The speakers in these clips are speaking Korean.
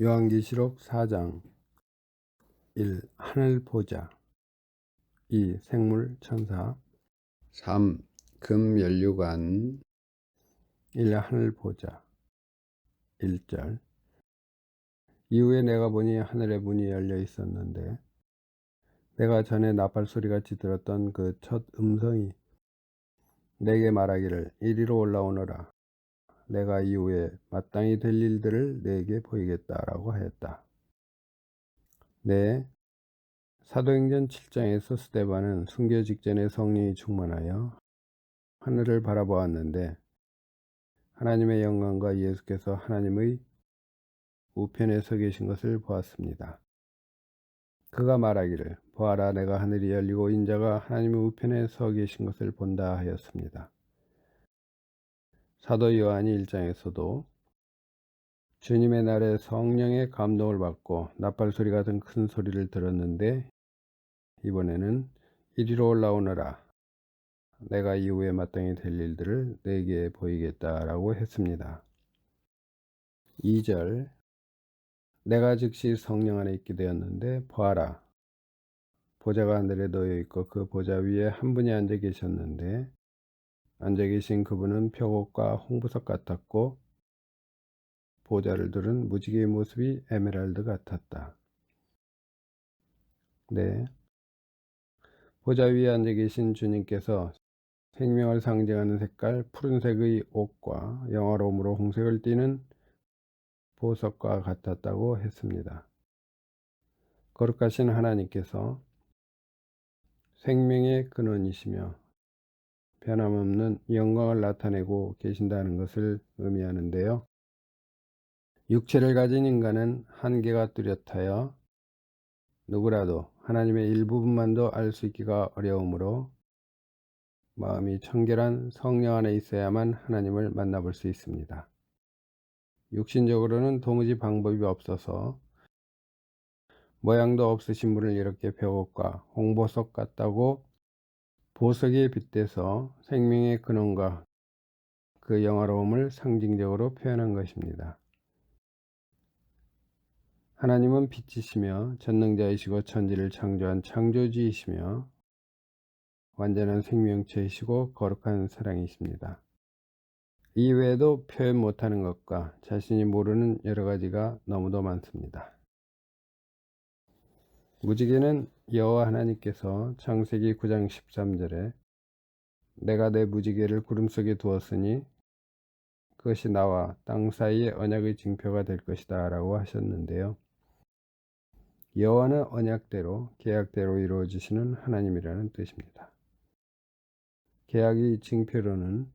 요한계시록 4장 1. 하늘 보자. 2. 생물 천사. 3. 금 연류관. 1. 하늘 보자. 1절. 이후에 내가 보니 하늘의 문이 열려 있었는데 내가 전에 나팔 소리같이 들었던 그 첫 음성이 내게 말하기를 이리로 올라오너라. 내가 이후에 마땅히 될 일들을 내게 보이겠다라고 하였다. 네. 사도행전 7장에서 스데반은 순교 직전에 성령이 충만하여 하늘을 바라보았는데 하나님의 영광과 예수께서 하나님의 우편에 서 계신 것을 보았습니다. 그가 말하기를 보아라 내가 하늘이 열리고 인자가 하나님의 우편에 서 계신 것을 본다 하였습니다. 사도 요한이 1장에서도 주님의 날에 성령의 감동을 받고 나팔 소리 같은 큰 소리를 들었는데 이번에는 이리로 올라오너라. 내가 이후에 마땅히 될 일들을 내게 보이겠다라고 했습니다. 2절. 내가 즉시 성령 안에 있게 되었는데 보아라 보좌가 하늘에 놓여 있고 그 보좌 위에 한 분이 앉아 계셨는데 앉아 계신 그분은 벽옥과 홍보석 같았고 보좌를 두른 무지개의 모습이 에메랄드 같았다. 네. 보좌 위에 앉아 계신 주님께서 생명을 상징하는 색깔 푸른색의 옷과 영화로움으로 홍색을 띠는 보석과 같았다고 했습니다. 거룩하신 하나님께서 생명의 근원이시며 변함없는 영광을 나타내고 계신다는 것을 의미하는데요. 육체를 가진 인간은 한계가 뚜렷하여 누구라도 하나님의 일부분만도 알 수 있기가 어려우므로 마음이 청결한 성령 안에 있어야만 하나님을 만나볼 수 있습니다. 육신적으로는 도무지 방법이 없어서 모양도 없으신 분을 이렇게 벽옥과 홍보석 같다고 보석에 빗대서 생명의 근원과 그 영화로움을 상징적으로 표현한 것입니다. 하나님은 빛이시며 전능자이시고 천지를 창조한 창조주이시며 완전한 생명체이시고 거룩한 사랑이십니다. 이외에도 표현 못하는 것과 자신이 모르는 여러 가지가 너무도 많습니다. 무지개는 여호와 하나님께서 창세기 9장 13절에 내가 내 무지개를 구름 속에 두었으니 그것이 나와 땅 사이의 언약의 징표가 될 것이다 라고 하셨는데요. 여호와는 언약대로 계약대로 이루어지시는 하나님이라는 뜻입니다. 계약의 징표로는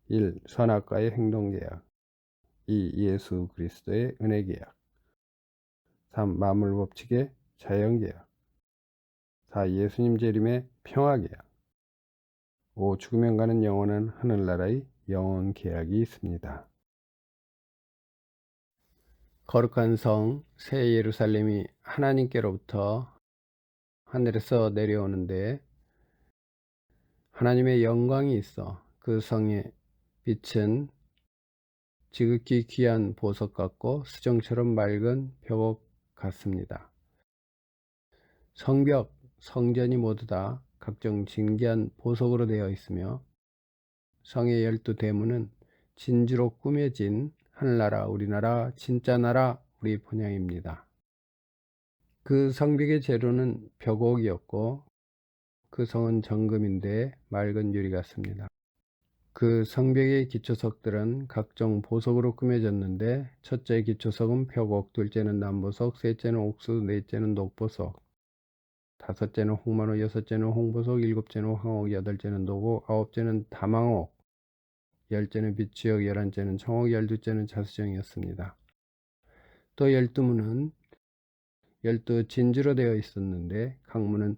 1. 선악과의 행동계약 2. 예수 그리스도의 은혜계약 3. 만물법칙의 자연계약 4. 예수님 재림의 평화계약 5. 죽으면 가는 영원한 하늘나라의 영원계약이 있습니다. 거룩한 성 새 예루살렘이 하나님께로부터 하늘에서 내려오는데 하나님의 영광이 있어 그 성의 빛은 지극히 귀한 보석 같고 수정처럼 맑은 벽옥 같습니다. 성벽, 성전이 모두 다 각종 진귀한 보석으로 되어 있으며 성의 12대문은 진주로 꾸며진 하늘나라 우리나라 진짜 나라 우리 본향입니다. 그 성벽의 재료는 벽옥이었고 그 성은 정금인데 맑은 유리 같습니다. 그 성벽의 기초석들은 각종 보석으로 꾸며졌는데 첫째 기초석은 벽옥, 둘째는 남보석, 셋째는 옥수, 넷째는 녹보석, 다섯째는 홍만호, 여섯째는 홍보석, 일곱째는 황옥, 여덟째는 노고, 아홉째는 다망옥, 열째는 비추역, 열한째는 청옥, 열두째는 자수정이었습니다. 또 12문은 12 진주로 되어 있었는데 각 문은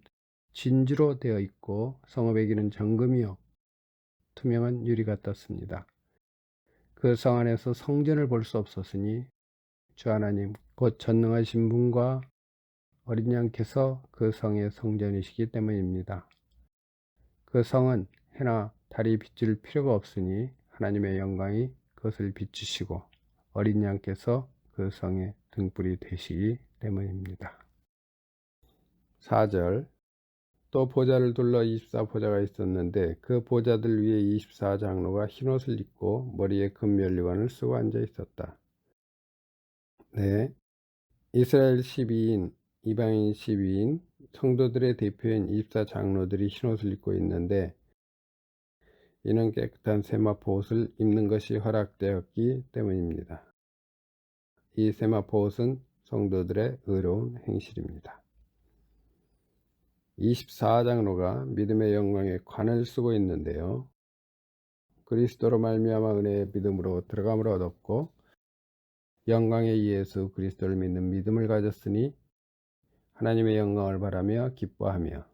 진주로 되어 있고 성읍의 길은 정금이요 투명한 유리 같았습니다. 그 성 안에서 성전을 볼 수 없었으니 주 하나님 곧 전능하신 분과 어린 양께서 그 성의 성전이시기 때문입니다. 그 성은 해나 달이 비출 필요가 없으니 하나님의 영광이 그것을 비추시고 어린 양께서 그 성의 등불이 되시기 때문입니다. 4절 또 보좌를 둘러 24보좌가 있었는데 그 보좌들 위에 24장로가 흰옷을 입고 머리에 금면류관을 쓰고 앉아 있었다. 네, 이스라엘 12인, 이방인 12인, 성도들의 대표인 24장로들이 흰옷을 입고 있는데 이는 깨끗한 세마포 옷을 입는 것이 허락되었기 때문입니다. 이 세마포 옷은 성도들의 의로운 행실입니다. 24장로가 믿음의 영광의 관을 쓰고 있는데요. 그리스도로 말미암아 은혜의 믿음으로 들어감을 얻었고 영광의 예수 그리스도를 믿는 믿음을 가졌으니 하나님의 영광을 바라며 기뻐하며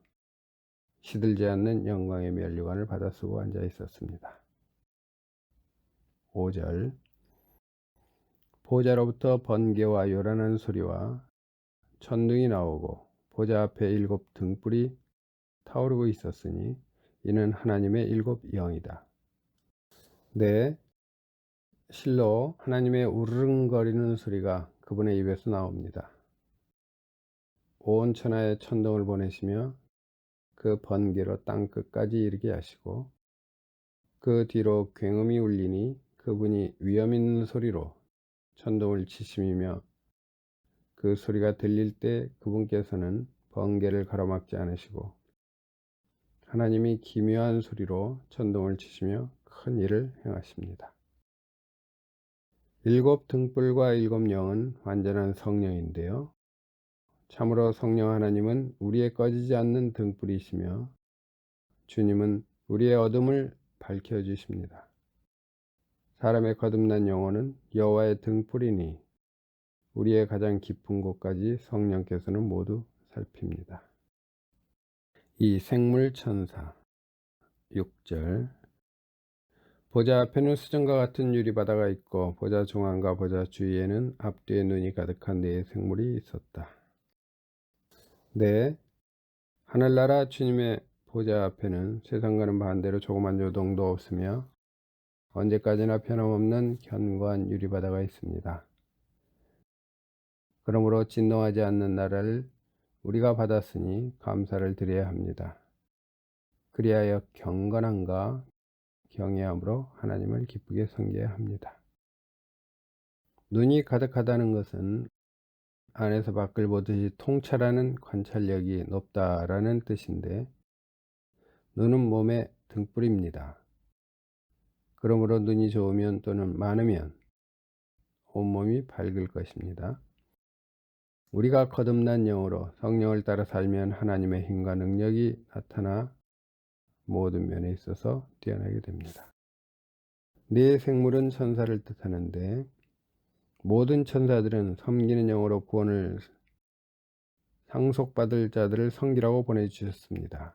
시들지 않는 영광의 면류관을 받아 쓰고 앉아 있었습니다. 5절 보좌로부터 번개와 요란한 소리와 천둥이 나오고 보좌 앞에 7 등불이 타오르고 있었으니 이는 하나님의 7 영이다. 네, 실로 하나님의 우르릉거리는 소리가 그분의 입에서 나옵니다. 온 천하에 천둥을 보내시며 그 번개로 땅 끝까지 이르게 하시고 그 뒤로 굉음이 울리니 그분이 위엄 있는 소리로 천둥을 치심이며 그 소리가 들릴 때 그분께서는 번개를 가로막지 않으시고 하나님이 기묘한 소리로 천둥을 치시며 큰 일을 행하십니다. 7 등불과 7 영은 완전한 성령인데요. 참으로 성령 하나님은 우리의 꺼지지 않는 등불이시며 주님은 우리의 어둠을 밝혀주십니다. 사람의 거듭난 영혼은 여호와의 등불이니 우리의 가장 깊은 곳까지 성령께서는 모두 살핍니다. 이 생물천사 6절 보좌 앞에는 수정과 같은 유리바다가 있고 보좌 중앙과 보좌 주위에는 앞뒤에 눈이 가득한 4 생물이 있었다. 네, 하늘나라 주님의 보좌 앞에는 세상과는 반대로 조그만 요동도 없으며 언제까지나 변함없는 견고한 유리바다가 있습니다. 그러므로 진동하지 않는 나라를 우리가 받았으니 감사를 드려야 합니다. 그리하여 경건함과 경외함으로 하나님을 기쁘게 섬겨야 합니다. 눈이 가득하다는 것은 안에서 밖을 보듯이 통찰하는 관찰력이 높다라는 뜻인데 눈은 몸의 등불입니다. 그러므로 눈이 좋으면 또는 많으면 온몸이 밝을 것입니다. 우리가 거듭난 영으로 성령을 따라 살면 하나님의 힘과 능력이 나타나 모든 면에 있어서 뛰어나게 됩니다. 4 생물은 천사를 뜻하는데 모든 천사들은 섬기는 영으로 구원을 상속받을 자들을 섬기라고 보내주셨습니다.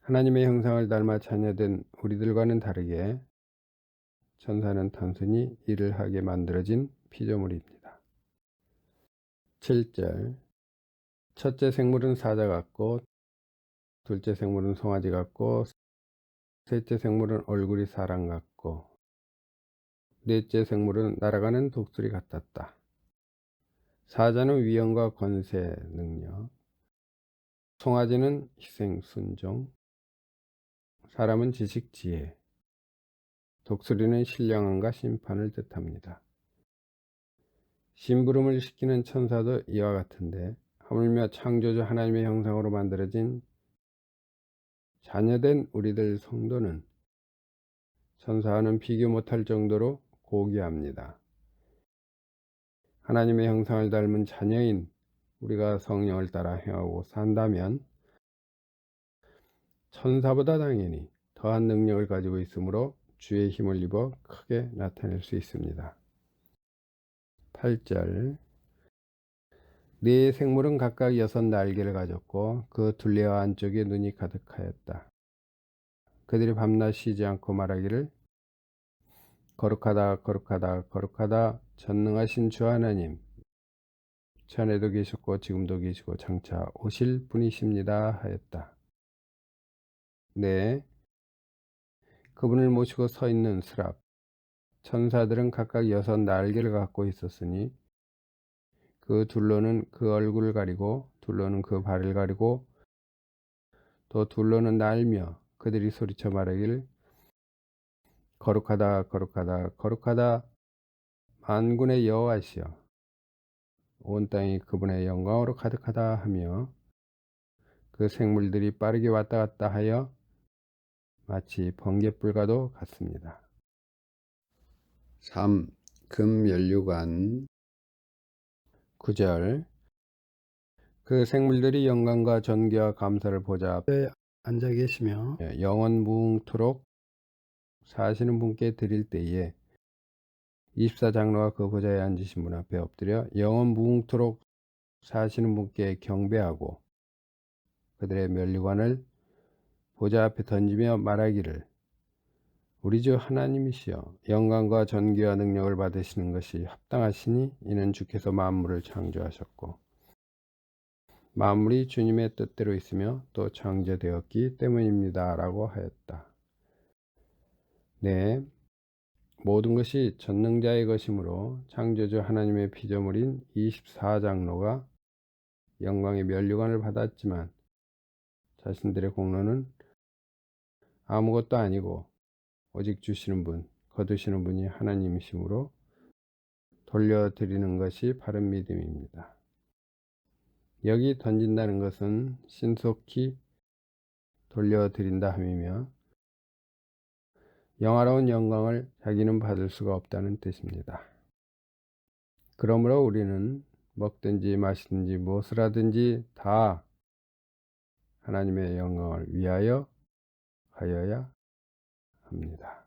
하나님의 형상을 닮아 자녀된 우리들과는 다르게 천사는 단순히 일을 하게 만들어진 피조물입니다. 7절 첫째 생물은 사자 같고 둘째 생물은 송아지 같고 셋째 생물은 얼굴이 사람 같고 넷째 생물은 날아가는 독수리 같았다. 사자는 위엄과 권세, 능력, 송아지는 희생, 순종, 사람은 지식, 지혜, 독수리는 신령함과 심판을 뜻합니다. 심부름을 시키는 천사도 이와 같은데 하물며 창조주 하나님의 형상으로 만들어진 자녀된 우리들 성도는 천사와는 비교 못할 정도로 고귀합니다. 하나님의 형상을 닮은 자녀인 우리가 성령을 따라 행하고 산다면 천사보다 당연히 더한 능력을 가지고 있으므로 주의 힘을 입어 크게 나타낼 수 있습니다. 8절 4 생물은 각각 6 날개를 가졌고 그 둘레와 안쪽에 눈이 가득하였다. 그들이 밤낮 쉬지 않고 말하기를 거룩하다 거룩하다 거룩하다 전능하신 주 하나님 전에도 계셨고 지금도 계시고 장차 오실 분이십니다 하였다. 네, 그분을 모시고 서 있는 스랍 천사들은 각각 6 날개를 갖고 있었으니 그 둘로는 그 얼굴을 가리고 둘로는 그 발을 가리고 또 둘로는 날며 그들이 소리쳐 말하기를 거룩하다 거룩하다 거룩하다 만군의 여호와시여 온 땅이 그분의 영광으로 가득하다 하며 그 생물들이 빠르게 왔다 갔다 하여 마치 번갯불과도 같습니다. 3. 금연류관 9절 그 생물들이 영광과 존귀와 감사를 보좌 앞에 앉아 계시며 영원 무궁토록 사시는 분께 드릴 때에 24장로가 그 보좌에 앉으신 분 앞에 엎드려 영원 무궁토록 사시는 분께 경배하고 그들의 면류관을 보좌 앞에 던지며 말하기를 우리 주 하나님이시여 영광과 존귀와 능력을 받으시는 것이 합당하시니 이는 주께서 만물을 창조하셨고 만물이 주님의 뜻대로 있으며 또 창조되었기 때문입니다 라고 하였다. 네, 모든 것이 전능자의 것이므로 창조주 하나님의 피조물인 24장로가 영광의 면류관을 받았지만 자신들의 공로는 아무것도 아니고 오직 주시는 분, 거두시는 분이 하나님이시므로 돌려드리는 것이 바른 믿음입니다. 여기 던진다는 것은 신속히 돌려드린다 함이며 영화로운 영광을 자기는 받을 수가 없다는 뜻입니다. 그러므로 우리는 먹든지 마시든지 무엇을 하든지 다 하나님의 영광을 위하여 하여야 합니다.